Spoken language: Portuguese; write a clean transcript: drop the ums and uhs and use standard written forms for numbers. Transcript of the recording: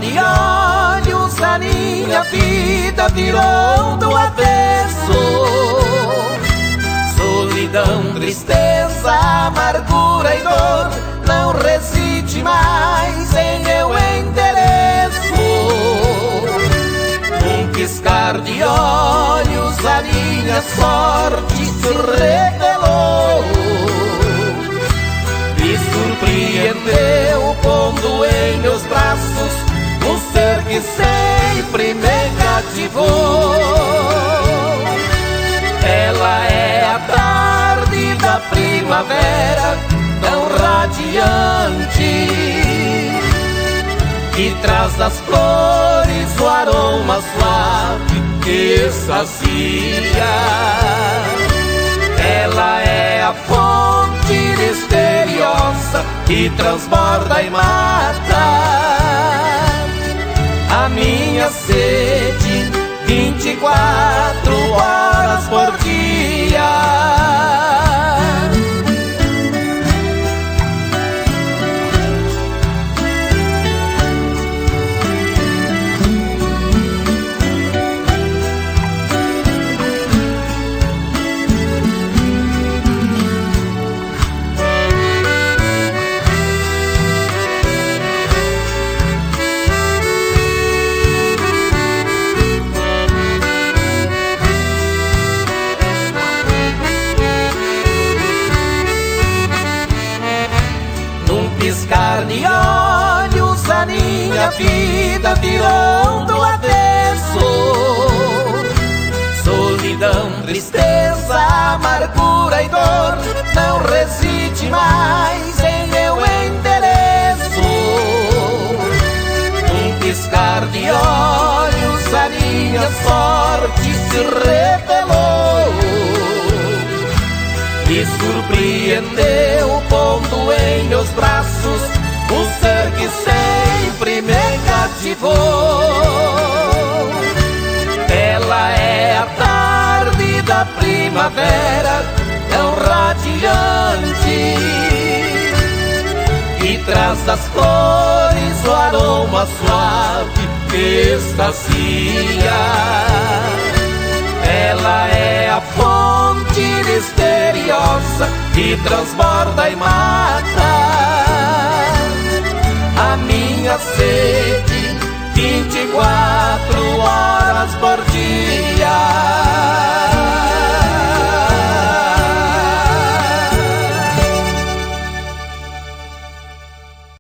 de olhos a minha vida virou do avesso. Solidão, tristeza, amargura e dor não reside mais em meu endereço. Num piscar de olhos a minha sorte se revelou. Me surpreendeu pondo em meus braços o ser que sempre me cativou. Ela é a tarde da primavera, tão radiante, que traz das flores o aroma suave que sacia. Ela é a fonte misteriosa que transborda e mata a minha sede 24 horas por dia. Piscar de olhos a minha vida virou do avesso. Solidão, tristeza, amargura e dor não reside mais em meu endereço. Num piscar de olhos a minha sorte se revelou. Me surpreendeu pondo em meus braços o ser que sempre me cativou. Ela é a tarde da primavera, tão radiante, que traz das flores o aroma suave que extasia. Ela é a fonte misteriosa que transborda e mata a minha sede 24